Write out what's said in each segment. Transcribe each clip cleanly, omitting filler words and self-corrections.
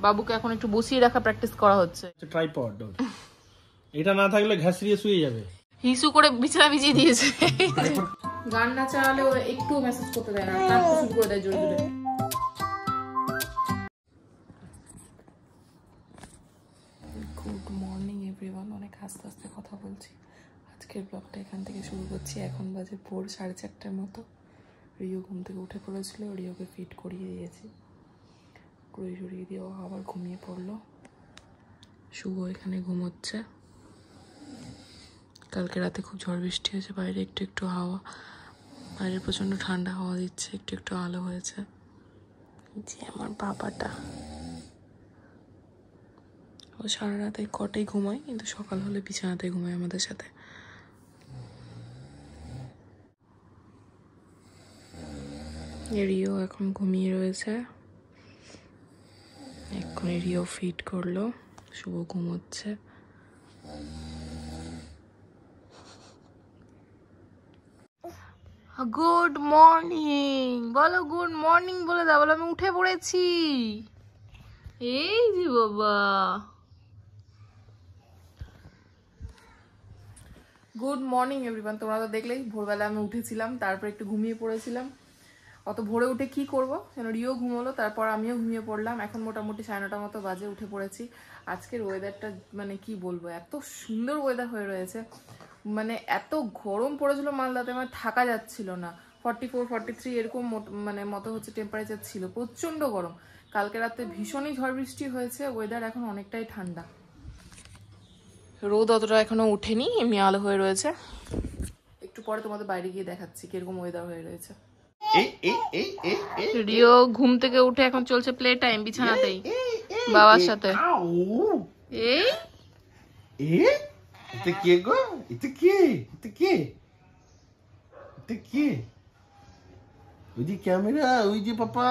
বাবুকে এখন একটু বসিয়ে রাখা প্র্যাকটিস করা হচ্ছে। ট্রাইপড এটা না থাকলে ঘাসরিয়ে শুয়ে যাবে। হিসু করে বিছানা বিছিয়ে দিয়েছে। গান না চালালে ও একটু মেসেজ করতে দেয় না, কাঁদতে শুরু করে দেয় জোরে জোরে। Good morning everyone. অনেক আস্তে আস্তে কথা বলছি। আজকের ব্লগটা এখান থেকে শুরু করছি। এখন বাজে ভোর 4:30টার মতো। রিও ঘুম থেকে উঠে পড়েছিল, রিওকে ফিট করিয়ে দিয়েছি, করিয়ে দিয়ে আবার ঘুমিয়ে পড়লো। শুভ এখানে ঘুমোচ্ছে। কালকে রাতে খুব ঝড় বৃষ্টি হয়েছে, বাইরে একটু একটু হাওয়া, বাইরে প্রচণ্ড ঠান্ডা হাওয়া দিচ্ছে, একটু একটু আলো হয়েছে। যে আমার বাবাটা, ও সারা রাতে কটেই ঘুমায়, কিন্তু সকাল হলে বিছানাতে ঘুমায় আমাদের সাথে। রিও এখন ঘুমিয়ে রয়েছে। এক্ষুনি রিও ফিট করলো, শুভ ঘুমোচ্ছে। গুড মর্নিং বলো, গুড মর্নিং বলে দাও। বলো আমি উঠে পড়েছি। এই যে বাবা, গুড মর্নিং এভরিওয়ান। তোমরা তো দেখলেই ভোরবেলা আমি উঠেছিলাম, তারপর একটু ঘুমিয়ে পড়েছিলাম। অত ভোরে উঠে কি করব, যেন রিও ঘুমোলো, তারপর আমিও ঘুমিয়ে পড়লাম। এখন মোটামুটি 9:30 মতো বাজে, উঠে পড়েছি। আজকের ওয়েদারটা মানে কি বলবো, এত সুন্দর ওয়েদার হয়ে রয়েছে। মানে এত গরম পড়েছিল মালদাতে, আমার থাকা যাচ্ছিল না। 44-43 এরকম মানে মতো হচ্ছে টেম্পারেচার ছিল, প্রচন্ড গরম। কালকে রাতে ভীষণই ঝড় বৃষ্টি হয়েছে, ওয়েদার এখন অনেকটাই ঠান্ডা। রোদ অতটা এখনো উঠেনি, এমনি আলো হয়ে রয়েছে। একটু পরে তোমাদের বাইরে গিয়ে দেখাচ্ছি কিরকম ওয়েদার হয়ে রয়েছে। রিও ঘুম থেকে উঠে এখন চলছে প্লে টাইম বিছানাতেই বাবার সাথে। এই এটা কে গো? এটা কে? এটা কে? এটা কে? ওই যে ক্যামেরা, ওই যে পাপা।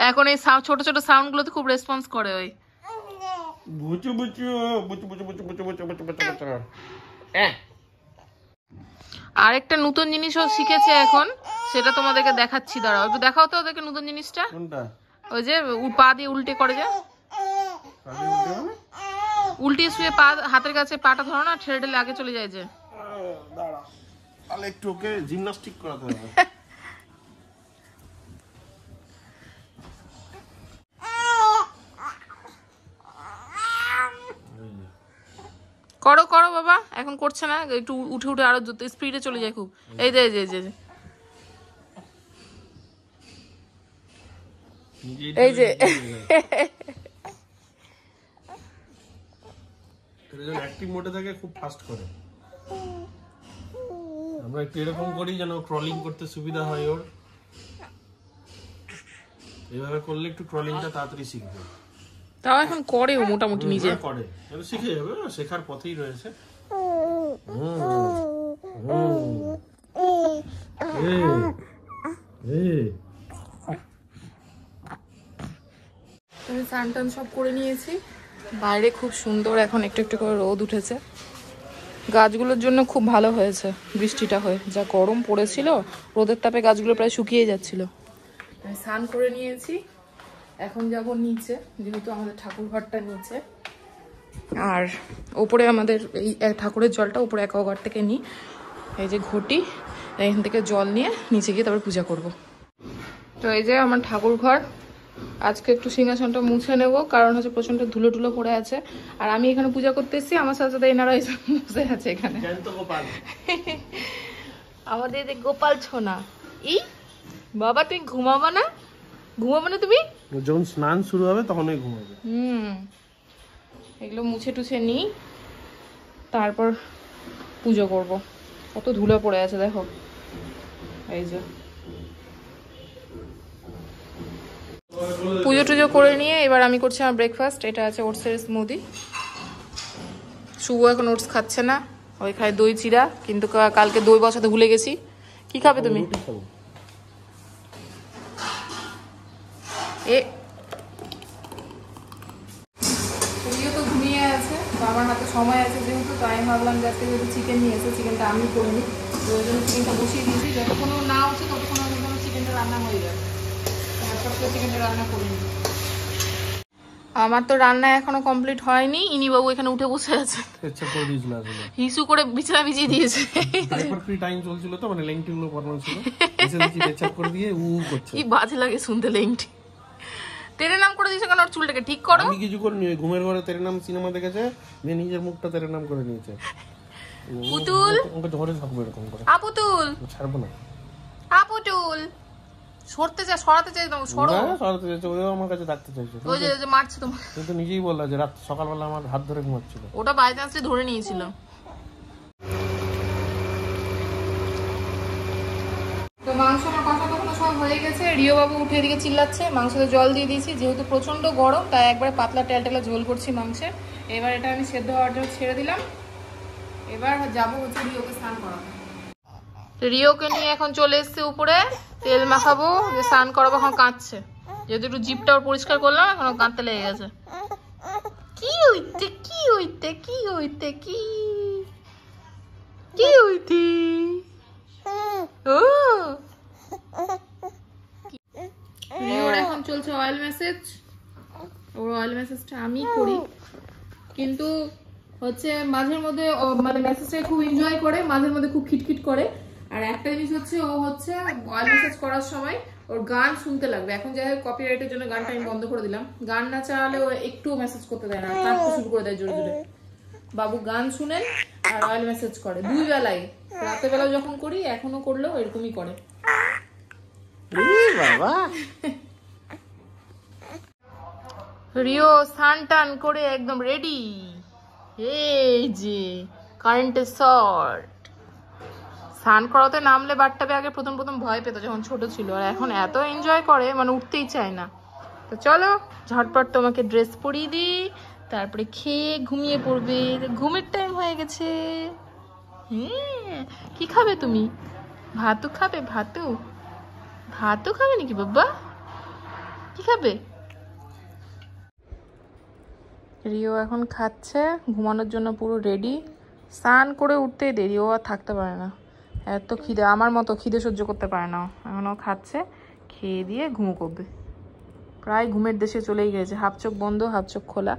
এখন এই ছোট ছোট সাউন্ড গুলোতে খুব রেসপন্স করে। ওই বুচু বুচু বুচু বুচু বুচু বুচু বুচু বুচু বুচু বুচু। আরেকটা নতুন জিনিসও শিখেছে এখন, সেটা তোমাদেরকে দেখাচ্ছি। দাঁড়াও একটু দেখাও তো ওদেরকে নতুন জিনিসটা। কোনটা? ওই যে পা দিয়ে উল্টে করে, যে উল্টিয়ে শুয়ে পা হাতের কাছে পাটা ধরো না, ঠেলে ঠেলে আগে চলে যায়। যে দাঁড়া, তাহলে একটু ওকে জিমনাস্টিক করাতে হবে। করো করো বাবা, এখন করছে না, একটু উঠে উঠে আরো স্পিডে চলে যায় খুব। এই যে এই যে অ্যাক্টিভ মোডে থাকে, খুব ফাস্ট করে। আমরা একটু এরকম করি যেন ক্রলিং করতে সুবিধা হয় ওর। এইভাবে করলে একটু ক্রলিংটা তাড়াতাড়ি শিখবে। তাও এখন করে ও মোটামুটি নিজে করে, শিখে যাবে, শেখার পথেই রয়েছে। আমি স্নান টান সব করে নিয়েছি। বাইরে খুব সুন্দর এখন একটু একটু করে রোদ উঠেছে। গাছগুলোর জন্য খুব ভালো হয়েছে বৃষ্টিটা হয়ে, যা গরম পড়েছিল রোদের তাপে গাছগুলো প্রায় শুকিয়ে যাচ্ছিল। আমি স্নান করে নিয়েছি, এখন যাব নিচে, যেহেতু আমাদের ঠাকুর ঘরটা নিচে। আর ওপরে আমাদের এই ঠাকুরের জলটা উপরে অ্যাকোয়াগার্ড থেকে নিই, এই যে ঘটি, এখান থেকে জল নিয়ে নিচে গিয়ে তারপর পূজা করব। তো এই যে আমার ঠাকুর ঘর। আজকে একটু সিংহাসনটা মুছে নেব, কারণ হচ্ছে প্রচন্ড ধুলো টুলো পড়ে আছে। আর আমি এখানে পূজা করতে এসেছি, আমার সাথে সাথে এনারা বসে আছে এখানে। আমাদের গোপাল ছোনা। এই বাবা তুই ঘুমাবা না? ঘুমাবে না তুমি? যখন স্নান শুরু হবে তখনই ঘুমাবে। এগুলো মুছে টুছে নিই, তারপর পুজো করব। কত ধুলো পড়ে আছে দেখো। এই যে পুজো টুজো করে নিয়ে এবার আমি করছি আমার ব্রেকফাস্ট। এটা আছে ওটসের স্মুদি। শুভ এখন ওটস খাচ্ছে না, ওই খায় দই চিরা, কিন্তু কালকে দই বসাতে ভুলে গেছি। কি খাবে তুমি? তো ঘুমিয়ে আছে, আমার হাতে সময় আছে যেহেতু, তো আমি ভাবলাম যে আজকে যেহেতু চিকেন নিয়েছে, চিকেনটা আমি করে নিই। তো ওই জন্য চিকেনটা বসিয়ে দিয়েছি, যতক্ষণ না হচ্ছে ততক্ষণ চিকেনটা রান্না হয়ে যাবে। চিকেনটা রান্না করিনি। আমার তো রান্না এখনো কমপ্লিট হয়নি, ইনি বাবু এখানে উঠে বসে আছে, হিসু করে বিছানা বিছিয়ে দিয়েছে। কি বাজে লাগে শুনতে লেংটি। তেরে নাম করে দিয়েছে কেন? ওর চুলটাকে ঠিক করো। আমি কিছু করিনি, ঘুমের ঘরে তেরে নাম সিনেমা দেখেছে, যে নিজের মুখটা তেরে নাম করে নিয়েছে। পুতুল ওকে ধরে থাকবে এরকম করে। আপুতুল ছাড়বো না। আপুতুল সরতে চাই, সরাতে চাই, তোমাকে সরো। সরাতে চাইছে, ওই আমার কাছে থাকতে চাইছে। ওই যে মারছে তোমাকে। কিন্তু নিজেই বললা যে রাত সকালবেলা আমার হাত ধরে ঘুমাচ্ছিল। ওটা বাই চান্সে ধরে নিয়েছিল। তো মাংস আমার কষা কখনো সব হয়ে গেছে। রিও বাবু উঠে এদিকে চিল্লাচ্ছে, মাংসতে জল দিয়ে দিয়েছি, যেহেতু প্রচন্ড গরম তাই একবারে পাতলা টেলটেলা ঝোল করছি মাংসে। এবার এটা আমি সেদ্ধ হওয়ার জন্য ছেড়ে দিলাম। এবার যাবো হচ্ছে রিওকে স্নান করাবো। রিওকে নিয়ে এখন চলে এসছে উপরে, তেল মাখাবো, যে স্নান করাবো। এখন কাঁদছে, যেহেতু একটু জিপটাও পরিষ্কার করলাম, এখন কাঁদতে লেগে গেছে। কি হইতে কি হইতে কি হইতে কি কি হইতে ও রিওর এখন চলছে অয়েল মেসেজ। ওর অয়েল মেসেজটা আমি করি, কিন্তু হচ্ছে মাঝের মধ্যে মানে মেসেজটা খুব এনজয় করে, মাঝের মধ্যে খুব খিটখিট করে। আর একটা জিনিস হচ্ছে, ও হচ্ছে অয়েল মেসেজ করার সময় ওর গান শুনতে লাগবে। এখন যাই হোক কপিরাইটের জন্য গানটা আমি বন্ধ করে দিলাম। গান না চালালে ও একটু মেসেজ করতে দেয় না, কাঁদতে শুরু করে দেয় জোরে জোরে। বাবু গান শুনেন আর অয়েল মেসেজ করে দুই বেলায়, রাতের বেলা যখন করি এখনো করলেও এরকমই করে। বাবা রিও স্নান টান করে একদম রেডি। এই যে কারেন্টের শর্ট। স্নান করাতে নামলে বাট্টাবে আগে প্রথম প্রথম ভয় পেত যখন ছোট ছিল, আর এখন এত এনজয় করে মানে উঠতেই চায় না। তো চলো ঝটপট তোমাকে ড্রেস পরিয়ে দিই, তারপরে খেয়ে ঘুমিয়ে পড়বে। ঘুমের টাইম হয়ে গেছে। হ্যাঁ, কি খাবে তুমি? ভাতু খাবে? ভাতু ভাতু খাবে নাকি বাবা? কি খাবে? রিও এখন খাচ্ছে, ঘুমানোর জন্য পুরো রেডি। স্নান করে উঠতেই দেরি, ও আর থাকতে পারে না, এত খিদে, আমার মতো খিদে সহ্য করতে পারে না। এখন ও খাচ্ছে, খেয়ে দিয়ে ঘুমো করবে। প্রায় ঘুমের দেশে চলেই গেছে, হাফ চোখ বন্ধ হাফ চোখ খোলা।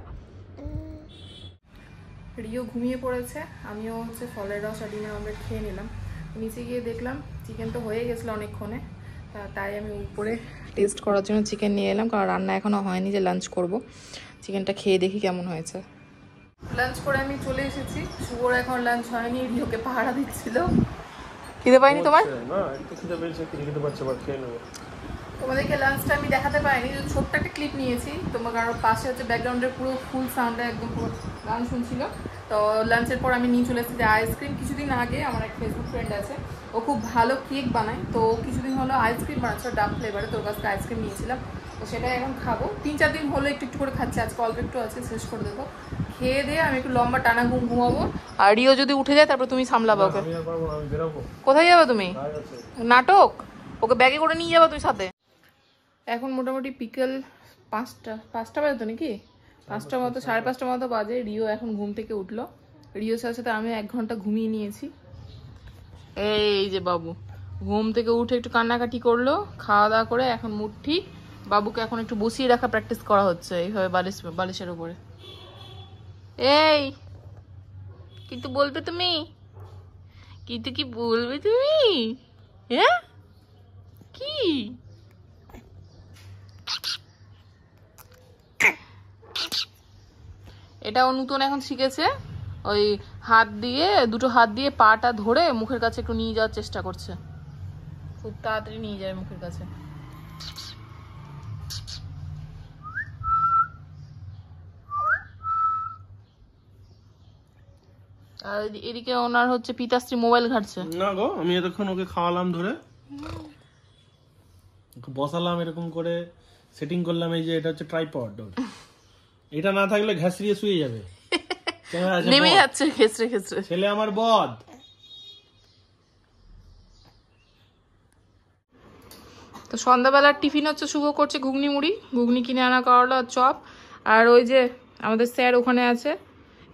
রিও ঘুমিয়ে পড়েছে, আমিও হচ্ছে ফলের রস আর ডিমের অমলেট খেয়ে নিলাম। নিচে গিয়ে দেখলাম চিকেন তো হয়ে গেছিলো অনেকক্ষণে, তাই আমি উপরে টেস্ট করার জন্য চিকেন নিয়ে এলাম, কারণ রান্না এখনও হয়নি, যে লাঞ্চ করব। চিকেনটা খেয়ে দেখি কেমন হয়েছে। লাঞ্চ করে আমি চলে এসেছি, শুভর এখন লাঞ্চ হয়নি, রিওকে পাহারা দিচ্ছিল। খিদে পাইনি তোমার? তোমাদেরকে লাঞ্চটা আমি দেখাতে পারিনি, ছোট্ট একটা ক্লিপ নিয়েছি তোমার, কারণ পাশে হচ্ছে ব্যাকগ্রাউন্ডের পুরো ফুল সাউন্ডে একদম পুরো গান শুনছিল। তো লাঞ্চের পর আমি নিয়ে চলে এসেছি আইসক্রিম। কিছুদিন আগে আমার এক ফেসবুক ফ্রেন্ড আছে, ও খুব ভালো কেক বানায়, তো কিছুদিন হলো আইসক্রিম বানাচ্ছে ডাব ফ্লেভারে, তোর কাছে আইসক্রিম নিয়েছিলাম, তো সেটাই এখন খাবো। 3-4 দিন হলো একটু একটু করে খাচ্ছি, আজকে অল্প একটু আছে, শেষ করে দেবো। খেয়ে দিয়ে আমি একটু লম্বা টানা ঘুমাবো। আর রিও যদি উঠে যায় তারপর তুমি সামলাবো ওকে। কোথায় যাবে তুমি? নাটক? ওকে ব্যাগে করে নিয়ে যাবো তুমি সাথে। এখন মোটামুটি বিকেল 5টা বাজে তো নাকি, 5টা মতো, 5:30 মতো বাজে। রিও এখন ঘুম থেকে উঠলো, রিওর সাথে সাথে আমি 1 ঘন্টা ঘুমিয়ে নিয়েছি। এই যে বাবু ঘুম থেকে উঠে একটু কান্নাকাটি করলো, খাওয়া দাওয়া করে এখন মুড ঠিক। বাবুকে এখন একটু বসিয়ে রাখা প্র্যাকটিস করা হচ্ছে এইভাবে বালিশের উপরে। এই কিন্তু বলবে তুমি, কিন্তু কি বলবে তুমি? হ্যাঁ কি? এটাও নতুন এখন শিখেছে, ওই দুটো হাত দিয়ে পাটা ধরে মুখের কাছে একটু নিয়ে যাওয়ার চেষ্টা করছে, খুব তাড়াতাড়ি নিয়ে যায় মুখের কাছে। আর এদিকে ওনার হচ্ছে পিতাশ্রী মোবাইল ঘাটছে। না গো, আমি এতক্ষণ ওকে খাওয়ালাম ধরে, বসালাম এরকম করে, সেটিং করলাম। এই যে এটা হচ্ছে ট্রাইপড, এটা না থাকলে ঘাসরিয়ে শুয়ে যাবে, নেমে যাচ্ছে খেসরে খেসরে। ছেলে আমার বদ। তো সন্ধ্যাবেলার টিফিন হচ্ছে শুভ করছে ঘুগনি মুড়ি, ঘুগনি কিনে আনা করলা চপ। আর ওই যে আমাদের স্যার ওখানে আছে,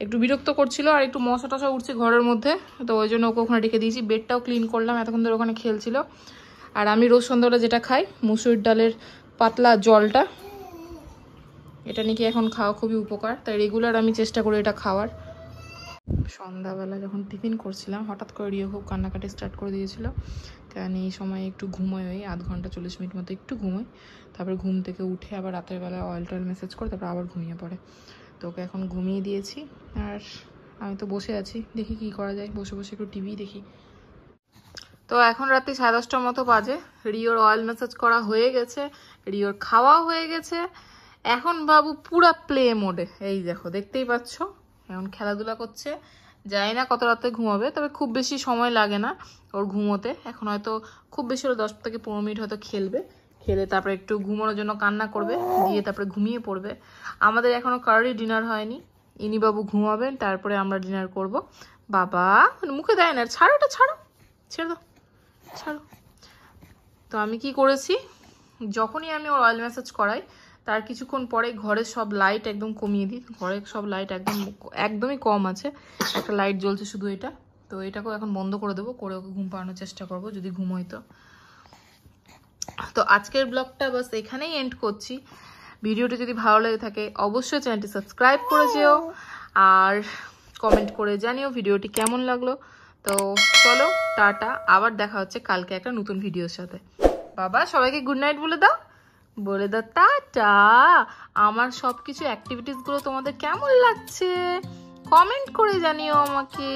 একটু বিরক্ত করছিল আর একটু মশা টশা উঠছে ঘরের মধ্যে, তো ওই জন্য ওকে ওখানে রেখে দিয়েছি। বেডটাও ক্লিন করলাম, এতক্ষণ ধরে ওখানে খেলছিল। আর আমি রোজ সন্ধ্যাবেলা যেটা খাই, মুসুরির ডালের পাতলা জলটা, এটা নাকি এখন খাওয়া খুবই উপকার, তাই রেগুলার আমি চেষ্টা করি এটা খাওয়ার। সন্ধ্যাবেলা যখন টিফিন করছিলাম হঠাৎ করে রিও খুব কান্নাকাটি স্টার্ট করে দিয়েছিল, কারণ এই সময় একটু ঘুমোয়, ওই আধ ঘন্টা 40 মিনিট মতো একটু ঘুমোয়, তারপরে ঘুম থেকে উঠে আবার রাতের বেলা অয়েল টয়েল মেসেজ করে তারপর আবার ঘুমিয়ে পড়ে। তো ওকে এখন ঘুমিয়ে দিয়েছি, আর আমি তো বসে আছি, দেখি কি করা যায়, বসে বসে একটু টিভি দেখি। তো এখন রাত্রি 10:30টার মতো বাজে, রিওর অয়েল ম্যাসাজ করা হয়ে গেছে, রিওর খাওয়া হয়ে গেছে, এখন বাবু পুরা প্লে মোডে, এই দেখো দেখতেই পাচ্ছ এখন খেলাধুলা করছে। জানি না কত রাতে ঘুমাবে, তবে খুব বেশি সময় লাগে না ওর ঘুমোতে, এখন হয়তো খুব বেশি হলে 10 থেকে 15 মিনিট হয়তো খেলবে, খেলে তারপরে একটু ঘুমানোর জন্য কান্না করবে, দিয়ে তারপরে ঘুমিয়ে পড়বে। আমাদের এখনো কারোরই ডিনার হয়নি, ইনি বাবু ঘুমাবেন, তারপরে আমরা ডিনার করব। বাবা মুখে দেয় না, ছাড়ো এটা, ছাড়ো, ছেড়ে দাও, ছাড়ো। তো আমি কি করেছি, যখনই আমি ওর অয়েল ম্যাসাজ করাই তার কিছুক্ষণ পরে ঘরের সব লাইট একদম কমিয়ে দিই, ঘরের সব লাইট একদমই কম আছে, একটা লাইট জ্বলছে শুধু এটা, তো এটাকেও এখন বন্ধ করে দেবো, করে ওকে ঘুম পাড়ানোর চেষ্টা করবো যদি ঘুম হইতো। তো আজকের ব্লগটা বাস এখানেই এন্ড করছি। ভিডিওটি যদি ভালো লেগে থাকে অবশ্যই চ্যানেলটি সাবস্ক্রাইব করে যেও, আর কমেন্ট করে জানিও ভিডিওটি কেমন লাগলো। তো চলো টাটা, আবার দেখা হচ্ছে কালকে একটা নতুন ভিডিওর সাথে। বাবা সবাইকে গুড নাইট বলে দাও, বলে দাও টাটা। আমার সবকিছু অ্যাক্টিভিটিস গুলো তোমাদের কেমন লাগছে কমেন্ট করে জানিও আমাকে।